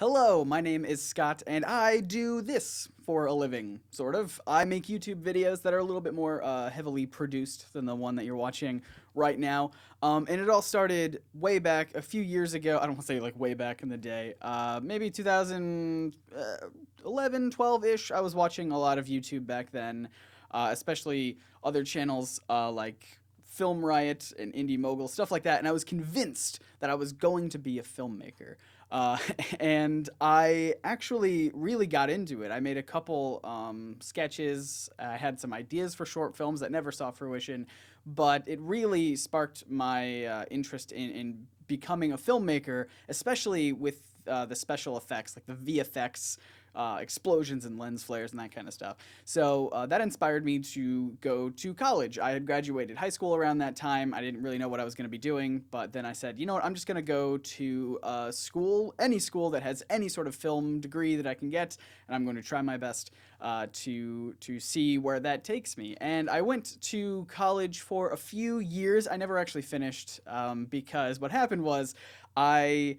Hello, my name is Scott, and I do this for a living, sort of. I make YouTube videos that are a little bit more heavily produced than the one that you're watching right now. And it all started way back a few years ago. I don't want to say like way back in the day. Maybe 2011, 12-ish. I was watching a lot of YouTube back then, especially other channels like Film Riot and Indie Mogul, stuff like that. And I was convinced that I was going to be a filmmaker. Uh, and I actually really got into it. I made a couple sketches. I had some ideas for short films that never saw fruition, but it really sparked my interest in becoming a filmmaker, especially with the special effects, like the VFX. Explosions and lens flares and that kind of stuff. So that inspired me to go to college. I had graduated high school around that time. I didn't really know what I was going to be doing, but then I said, you know what, I'm just going to go to school, any school that has any sort of film degree that I can get, and I'm going to try my best to see where that takes me. And I went to college for a few years. I never actually finished because what happened was I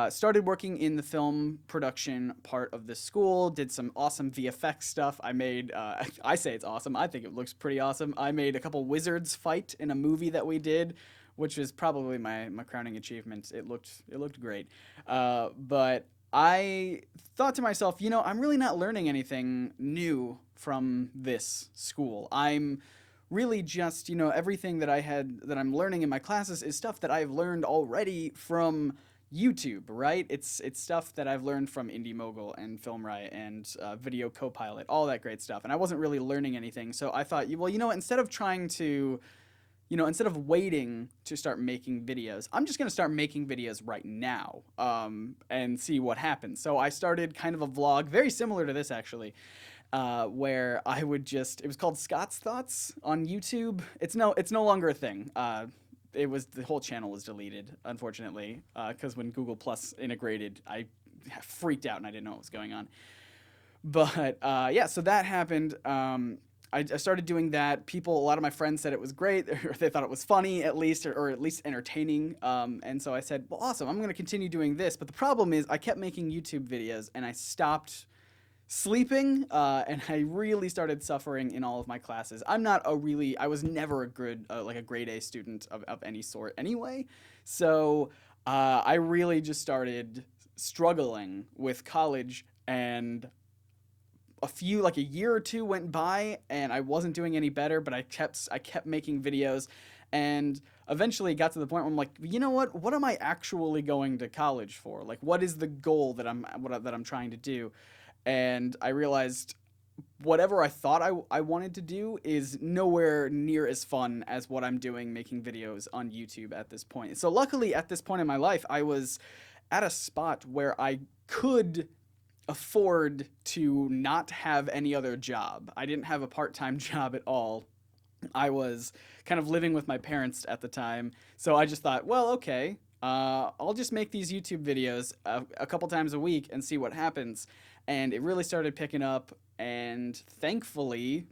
started working in the film production part of the school, did some awesome VFX stuff. I made, I say it's awesome, I think it looks pretty awesome. I made a couple wizards fight in a movie that we did, which is probably my crowning achievement. It looked great. But I thought to myself, you know, I'm really not learning anything new from this school. I'm really just, you know, everything that I'm learning in my classes is stuff that I've learned already from YouTube, right? It's stuff that I've learned from Indie Mogul and Film Riot and Video Copilot, all that great stuff. And I wasn't really learning anything, so I thought, well, you know what? Instead of trying to, instead of waiting to start making videos, I'm just gonna start making videos right now, and see what happens. So I started kind of a vlog, very similar to this actually, where I would just, it was called Scott's Thoughts on YouTube. It's no longer a thing. The whole channel was deleted, unfortunately, because when Google Plus integrated, I freaked out and I didn't know what was going on. But yeah, so that happened. I started doing that. A lot of my friends said it was great, or they thought it was funny at least, or at least entertaining. And so I said, well, awesome, I'm going to continue doing this. But the problem is I kept making YouTube videos and I stopped sleeping, and I really started suffering in all of my classes. I was never a good, like a grade A student of any sort anyway. So I really just started struggling with college, and like a year or two went by and I wasn't doing any better, but I kept making videos, and eventually got to the point where I'm like, you know what am I actually going to college for? Like, what is the goal that I'm trying to do? And I realized whatever I thought I wanted to do is nowhere near as fun as what I'm doing making videos on YouTube at this point. So luckily at this point in my life, I was at a spot where I could afford to not have any other job. I didn't have a part-time job at all. I was kind of living with my parents at the time. So I just thought, well, okay, I'll just make these YouTube videos a couple times a week and see what happens. And it really started picking up, and thankfully,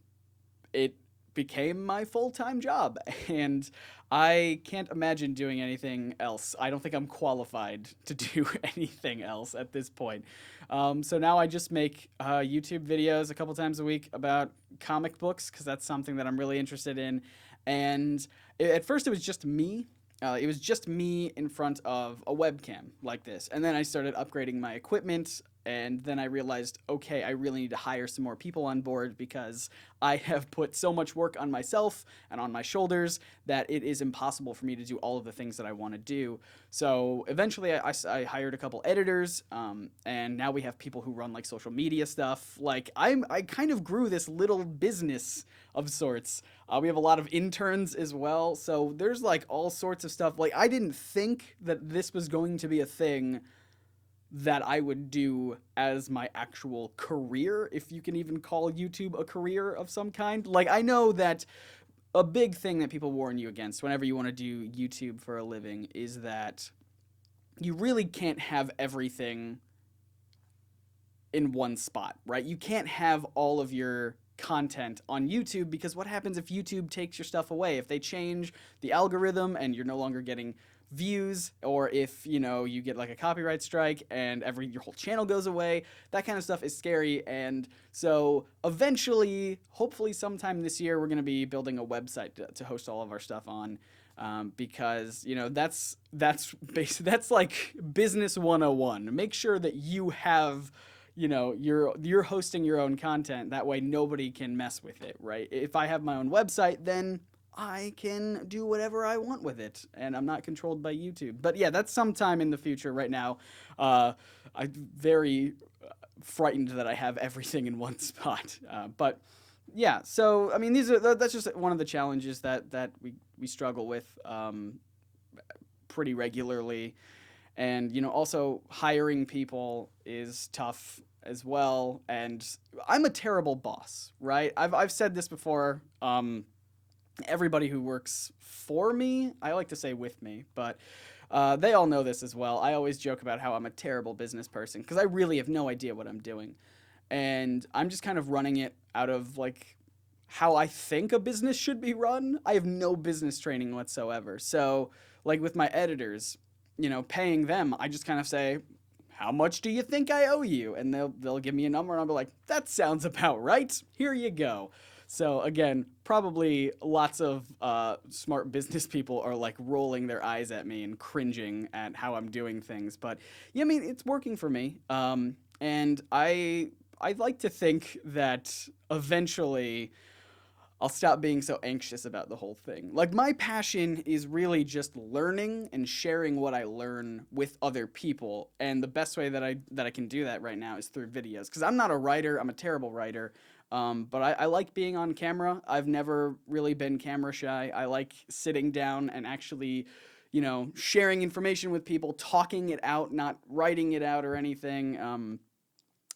it became my full-time job. And I can't imagine doing anything else. I don't think I'm qualified to do anything else at this point. So now I just make YouTube videos a couple times a week about comic books, because that's something that I'm really interested in. And at first it was just me. It was just me in front of a webcam like this. And then I started upgrading my equipment, and then I realized, okay, I really need to hire some more people on board, because I have put so much work on myself and on my shoulders that it is impossible for me to do all of the things that I want to do. So eventually I hired a couple editors, and now we have people who run like social media stuff. Like I kind of grew this little business of sorts. We have a lot of interns as well. So there's like all sorts of stuff. Like, I didn't think that this was going to be a thing that I would do as my actual career, if you can even call YouTube a career of some kind. Like, I know that a big thing that people warn you against whenever you want to do YouTube for a living is that you really can't have everything in one spot, right? You can't have all of your content on YouTube, because what happens if YouTube takes your stuff away? If they change the algorithm and you're no longer getting views, or if you get like a copyright strike and your whole channel goes away. That kind of stuff is scary. And so eventually, hopefully sometime this year, we're going to be building a website to host all of our stuff on. Because that's like business 101. Make sure that you have, you're hosting your own content. That way nobody can mess with it, right? If I have my own website, then I can do whatever I want with it, and I'm not controlled by YouTube. But yeah, that's sometime in the future. Right now, I'm very frightened that I have everything in one spot. But yeah, so I mean, that's just one of the challenges that we struggle with pretty regularly, and also hiring people is tough as well. And I'm a terrible boss, right? I've said this before. Everybody who works for me, I like to say with me, but they all know this as well. I always joke about how I'm a terrible business person because I really have no idea what I'm doing. And I'm just kind of running it out of like how I think a business should be run. I have no business training whatsoever. So like with my editors, paying them, I just kind of say, how much do you think I owe you? And they'll give me a number and I'll be like, that sounds about right. Here you go. So again, probably lots of smart business people are like rolling their eyes at me and cringing at how I'm doing things. But yeah, I mean, it's working for me. And I'd like to think that eventually I'll stop being so anxious about the whole thing. Like my passion is really just learning and sharing what I learn with other people. And the best way that I can do that right now is through videos. Because I'm not a writer. I'm a terrible writer. But I like being on camera. I've never really been camera shy. I like sitting down and actually, sharing information with people, talking it out, not writing it out or anything.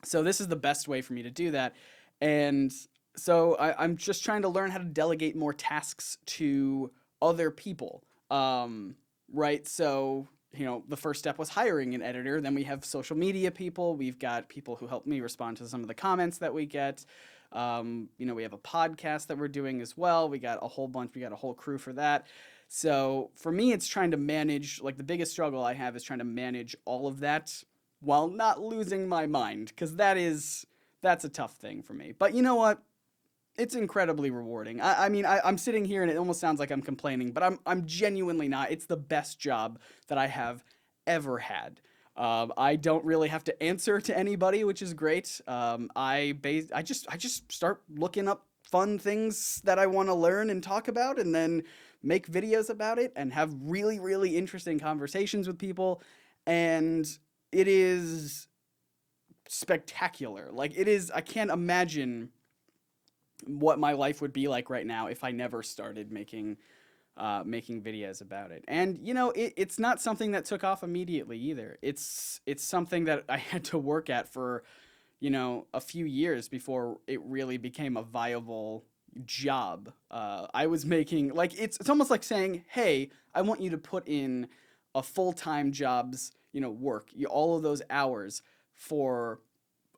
So this is the best way for me to do that. And so I'm just trying to learn how to delegate more tasks to other people. Right? So, the first step was hiring an editor. Then we have social media people. We've got people who help me respond to some of the comments that we get. We have a podcast that we're doing as well. We got a whole crew for that. So for me, it's trying to manage, like the biggest struggle I have is trying to manage all of that while not losing my mind. Because that's a tough thing for me. But you know what? It's incredibly rewarding. I'm sitting here and it almost sounds like I'm complaining, but I'm genuinely not. It's the best job that I have ever had. I don't really have to answer to anybody, which is great. I just start looking up fun things that I want to learn and talk about, and then make videos about it and have really, really interesting conversations with people. And it is spectacular. Like it is, I can't imagine what my life would be like right now if I never started making videos about it. And it's not something that took off immediately either. It's something that I had to work at for a few years before it really became a viable job. I was making like it's almost like saying, hey, I want you to put in a full-time job's work, all of those hours for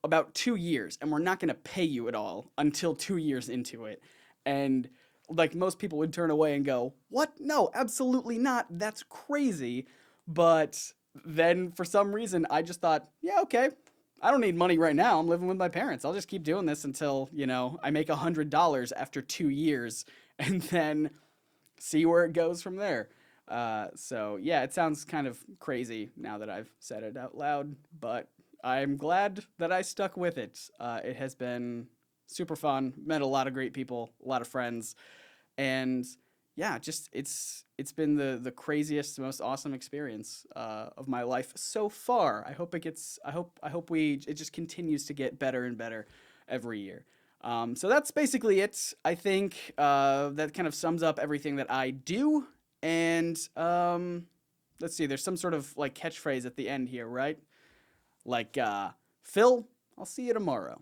about 2 years, and we're not going to pay you at all until 2 years into it. And like most people would turn away and go, what? No, absolutely not. That's crazy. But then for some reason, I just thought, yeah, okay. I don't need money right now. I'm living with my parents. I'll just keep doing this until, I make $100 after 2 years and then see where it goes from there. So yeah, it sounds kind of crazy now that I've said it out loud, but I'm glad that I stuck with it. It has been super fun. Met a lot of great people, a lot of friends, and yeah, just it's been the craziest, most awesome experience of my life so far. I hope it gets. I hope it just continues to get better and better every year. So that's basically it. I think that kind of sums up everything that I do. And let's see. There's some sort of like catchphrase at the end here, right? Like, Phil, I'll see you tomorrow.